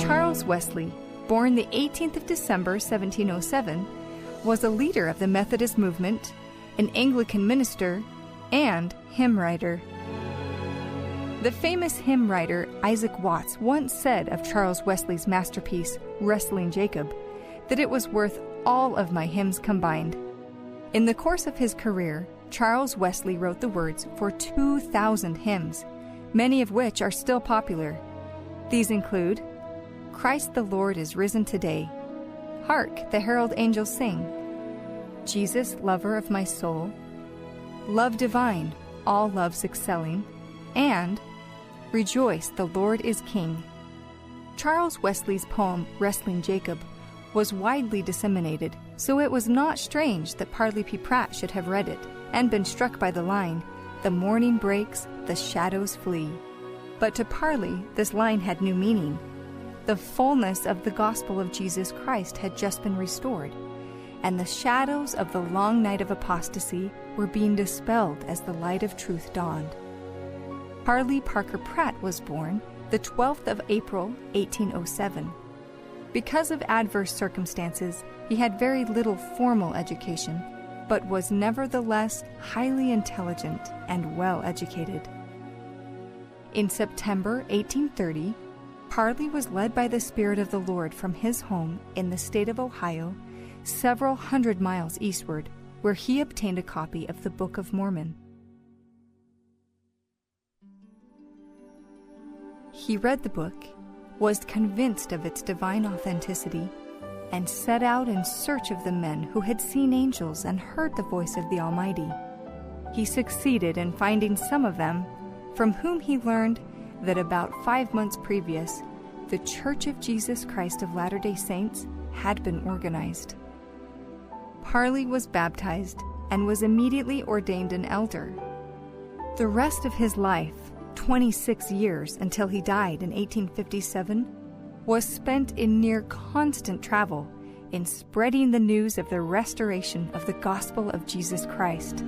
Charles Wesley, born the 18th of December 1707, was a leader of the Methodist movement, an Anglican minister, and hymn writer. The famous hymn writer Isaac Watts once said of Charles Wesley's masterpiece, Wrestling Jacob, that it was worth all of my hymns combined. In the course of his career, Charles Wesley wrote the words for 2,000 hymns, many of which are still popular. These include Christ the Lord is risen today, Hark, the herald angels sing, Jesus, lover of my soul, Love divine, all loves excelling, and Rejoice, the Lord is King. Charles Wesley's poem, Wrestling Jacob, was widely disseminated, so it was not strange that Parley P. Pratt should have read it and been struck by the line, "The morning breaks, the shadows flee." But to Parley, this line had new meaning. The fullness of the gospel of Jesus Christ had just been restored, and the shadows of the long night of apostasy were being dispelled as the light of truth dawned. Parley Parker Pratt was born the 12th of April, 1807. Because of adverse circumstances, he had very little formal education, but was nevertheless highly intelligent and well educated. In September 1830, Parley was led by the Spirit of the Lord from his home in the state of Ohio, several hundred miles eastward, where he obtained a copy of the Book of Mormon. He read the book, was convinced of its divine authenticity, and set out in search of the men who had seen angels and heard the voice of the Almighty. He succeeded in finding some of them, from whom he learned that about 5 months previous, the Church of Jesus Christ of Latter-day Saints had been organized. Parley was baptized and was immediately ordained an elder. The rest of his life, 26 years until he died in 1857, was spent in near constant travel in spreading the news of the restoration of the gospel of Jesus Christ.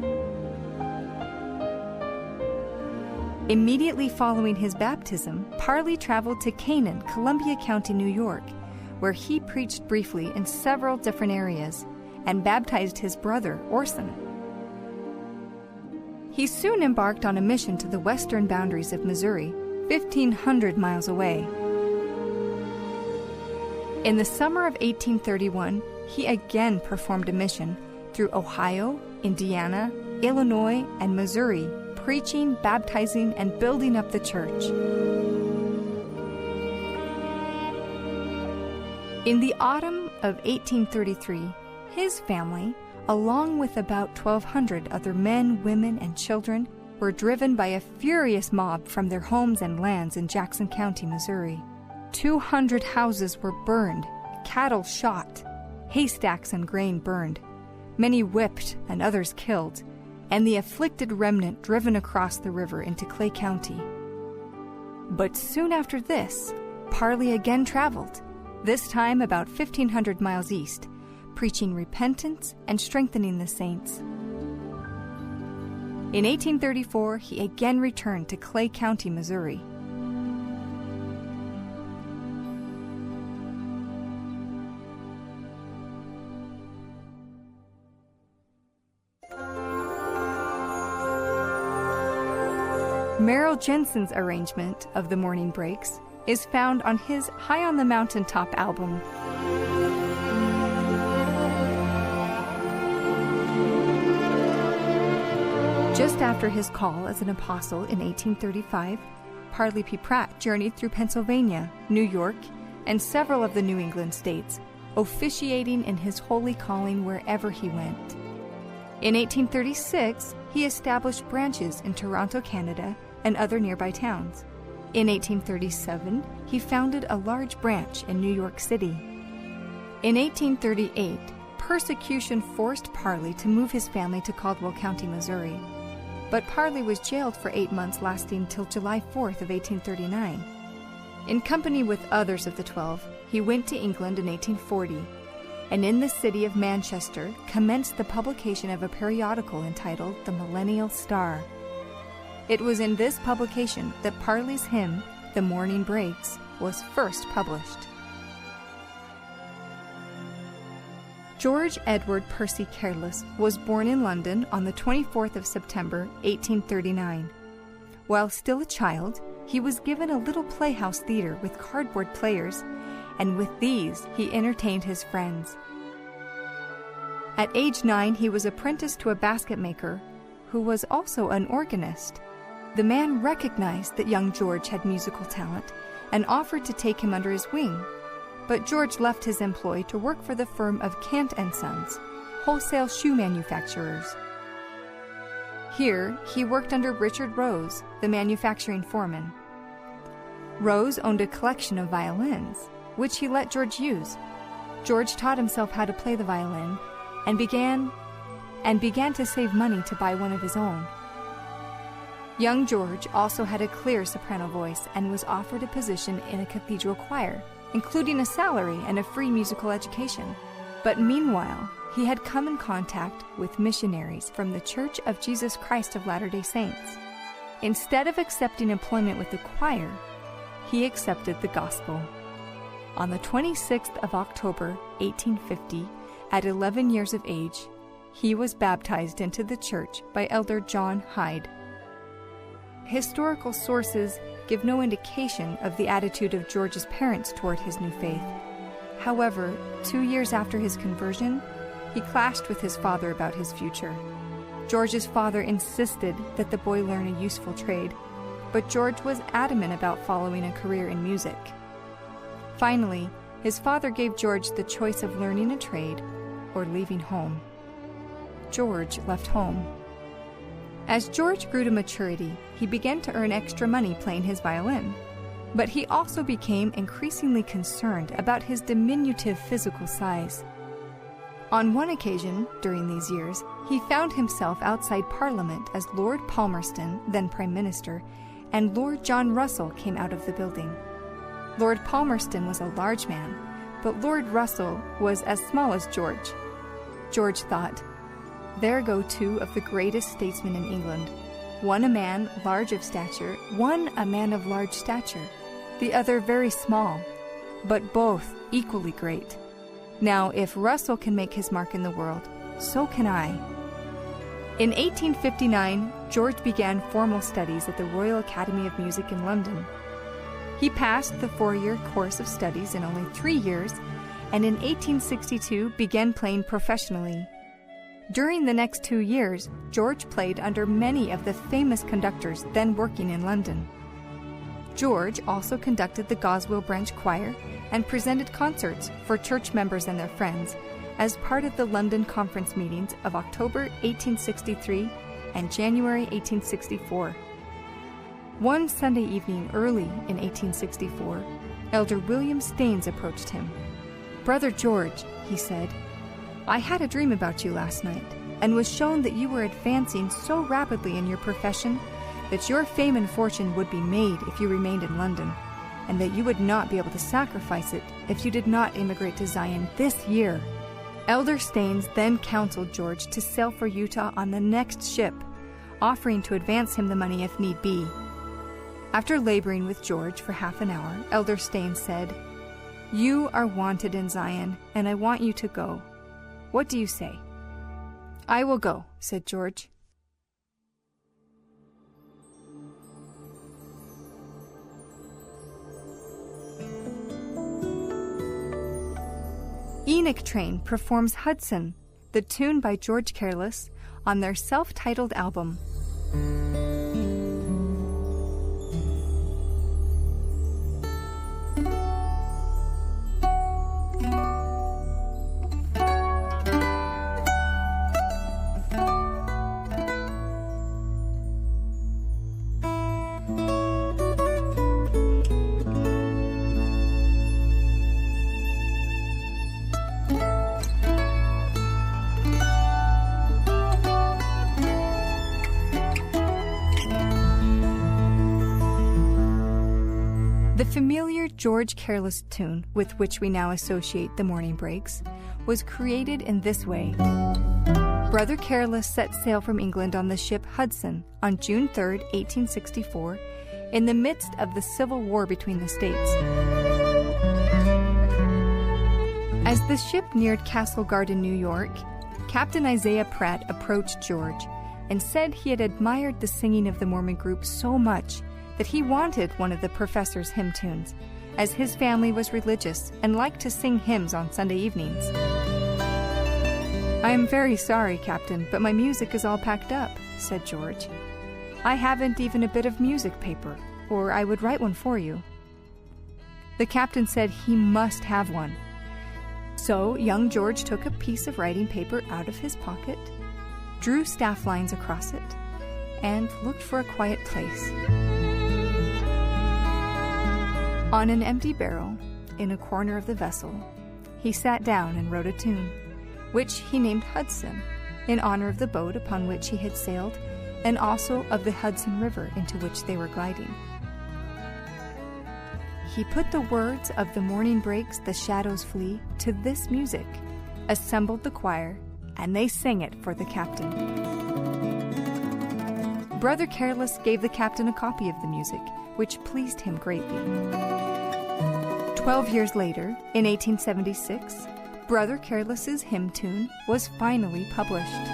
Immediately following his baptism, Parley traveled to Canaan, Columbia County, New York, where he preached briefly in several different areas and baptized his brother, Orson. He soon embarked on a mission to the western boundaries of Missouri, 1,500 miles away. In the summer of 1831, he again performed a mission through Ohio, Indiana, Illinois, and Missouri, preaching, baptizing, and building up the church. In the autumn of 1833, his family, along with about 1,200 other men, women, and children, were driven by a furious mob from their homes and lands in Jackson County, Missouri. 200 houses were burned, cattle shot, haystacks and grain burned, many whipped and others killed, and the afflicted remnant driven across the river into Clay County. But soon after this, Parley again traveled, this time about 1,500 miles east, preaching repentance and strengthening the saints. In 1834, he again returned to Clay County, Missouri. Merrill Jensen's arrangement of The Morning Breaks is found on his High on the Mountaintop album. Just after his call as an apostle in 1835, Parley P. Pratt journeyed through Pennsylvania, New York, and several of the New England states, officiating in his holy calling wherever he went. In 1836, he established branches in Toronto, Canada, and other nearby towns. In 1837, he founded a large branch in New York City. In 1838, persecution forced Parley to move his family to Caldwell County, Missouri. But Parley was jailed for 8 months, lasting till July 4th of 1839. In company with others of the 12, he went to England in 1840, and in the city of Manchester commenced the publication of a periodical entitled The Millennial Star. It was in this publication that Parley's hymn, The Morning Breaks, was first published. George Edward Percy Careless was born in London on the 24th of September, 1839. While still a child, he was given a little playhouse theater with cardboard players, and with these he entertained his friends. At age 9, he was apprenticed to a basket maker, who was also an organist. The man recognized that young George had musical talent and offered to take him under his wing, but George left his employ to work for the firm of Cant & Sons, wholesale shoe manufacturers. Here, he worked under Richard Rose, the manufacturing foreman. Rose owned a collection of violins, which he let George use. George taught himself how to play the violin and began to save money to buy one of his own. Young George also had a clear soprano voice and was offered a position in a cathedral choir, including a salary and a free musical education. But meanwhile, he had come in contact with missionaries from the Church of Jesus Christ of Latter-day Saints. Instead of accepting employment with the choir, he accepted the gospel. On the 26th of October, 1850, at 11 years of age, he was baptized into the church by Elder John Hyde. Historical sources give no indication of the attitude of George's parents toward his new faith. However, 2 years after his conversion, he clashed with his father about his future. George's father insisted that the boy learn a useful trade, but George was adamant about following a career in music. Finally, his father gave George the choice of learning a trade or leaving home. George left home. As George grew to maturity, he began to earn extra money playing his violin, but he also became increasingly concerned about his diminutive physical size. On one occasion, during these years, he found himself outside Parliament as Lord Palmerston, then Prime Minister, and Lord John Russell came out of the building. Lord Palmerston was a large man, but Lord Russell was as small as George. George thought, "There go two of the greatest statesmen in England. One a man of large stature, the other very small, but both equally great. Now, if Russell can make his mark in the world, so can I." In 1859, George began formal studies at the Royal Academy of Music in London. He passed the 4-year course of studies in only 3 years, and in 1862 began playing professionally. During the next 2 years, George played under many of the famous conductors then working in London. George also conducted the Goswell Branch Choir and presented concerts for church members and their friends as part of the London Conference meetings of October 1863 and January 1864. One Sunday evening early in 1864, Elder William Staines approached him. "Brother George," he said, "I had a dream about you last night, and was shown that you were advancing so rapidly in your profession that your fame and fortune would be made if you remained in London, and that you would not be able to sacrifice it if you did not immigrate to Zion this year." Elder Staines then counseled George to sail for Utah on the next ship, offering to advance him the money if need be. After laboring with George for half an hour, Elder Staines said, "You are wanted in Zion, and I want you to go. What do you say?" "I will go," said George. Enoch Train performs Hudson, the tune by George Careless, on their self-titled album. The familiar George Careless tune with which we now associate the Morning Breaks was created in this way. Brother Careless set sail from England on the ship Hudson on June 3, 1864, in the midst of the civil war between the states. As the ship neared Castle Garden, New York, Captain Isaiah Pratt approached George and said he had admired the singing of the Mormon group so much that he wanted one of the professor's hymn tunes, as his family was religious and liked to sing hymns on Sunday evenings. "I am very sorry, Captain, but my music is all packed up," said George. "I haven't even a bit of music paper, or I would write one for you." The captain said he must have one. So young George took a piece of writing paper out of his pocket, drew staff lines across it, and looked for a quiet place. On an empty barrel, in a corner of the vessel, he sat down and wrote a tune, which he named Hudson, in honor of the boat upon which he had sailed, and also of the Hudson River into which they were gliding. He put the words of "The morning breaks, the shadows flee" to this music, assembled the choir, and they sang it for the captain. Brother Careless gave the captain a copy of the music, which pleased him greatly. 12 years later, in 1876, Brother Careless's hymn tune was finally published.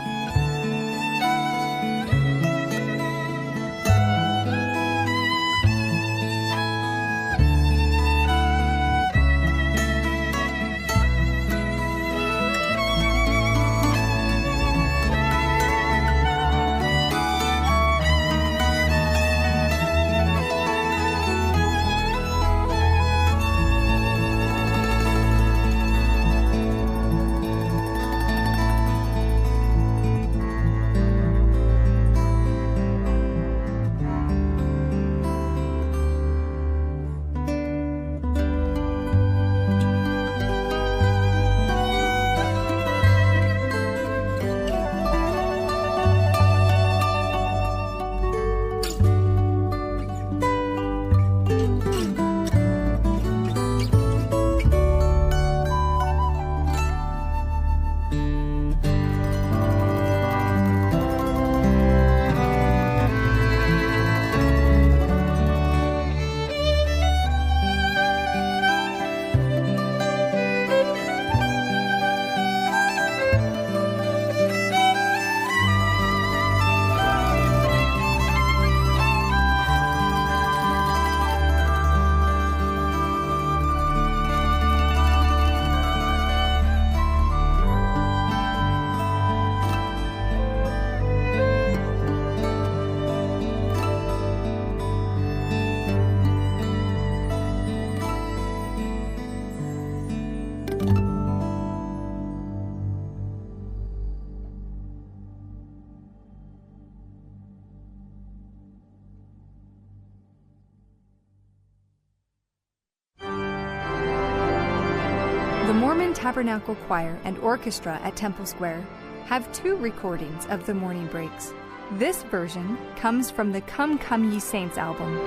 The Mormon Tabernacle Choir and Orchestra at Temple Square have 2 recordings of the morning breaks. This version comes from the Come Come Ye Saints album.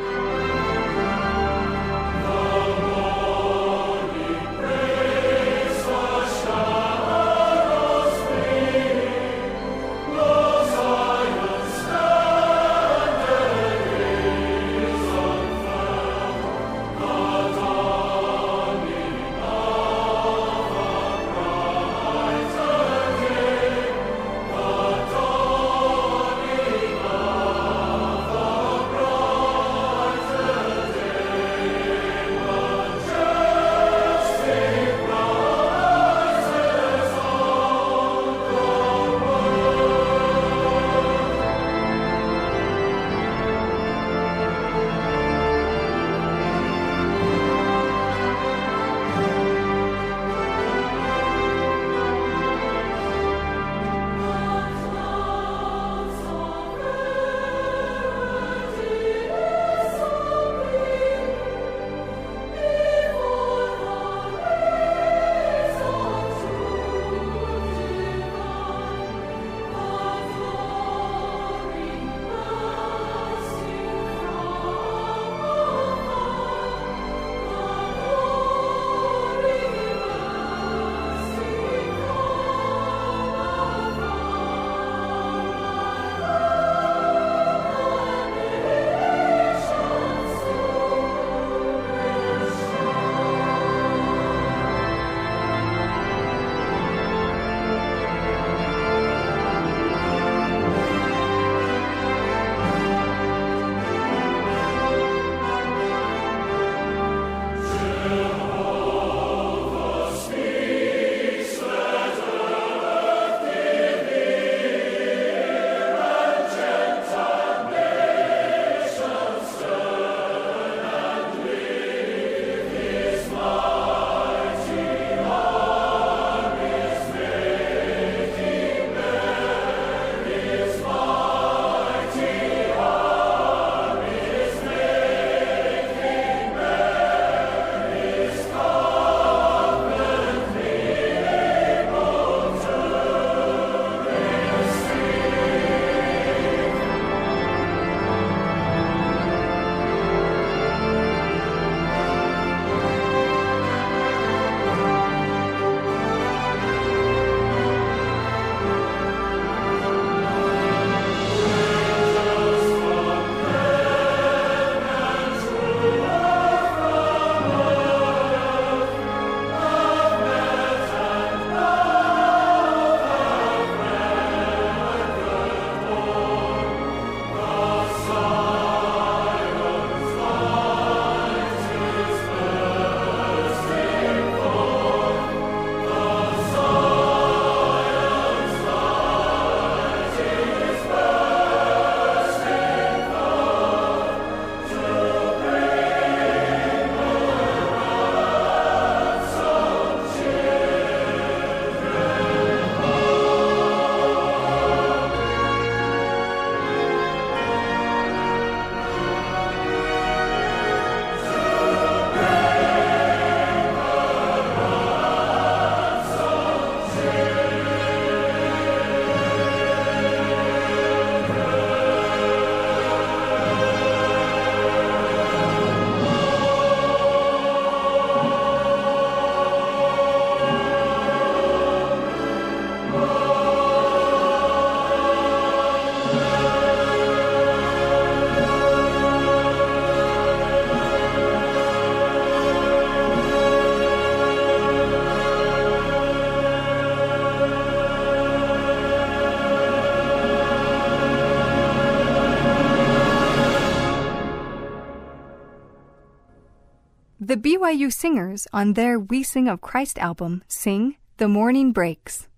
The BYU Singers, on their We Sing of Christ album, sing The Morning Breaks.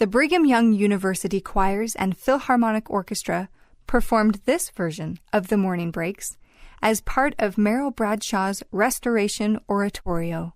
The Brigham Young University Choirs and Philharmonic Orchestra performed this version of The Morning Breaks as part of Merrill Bradshaw's Restoration Oratorio.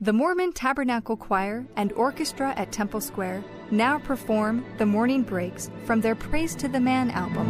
The Mormon Tabernacle Choir and Orchestra at Temple Square now perform The Morning Breaks from their Praise to the Man album.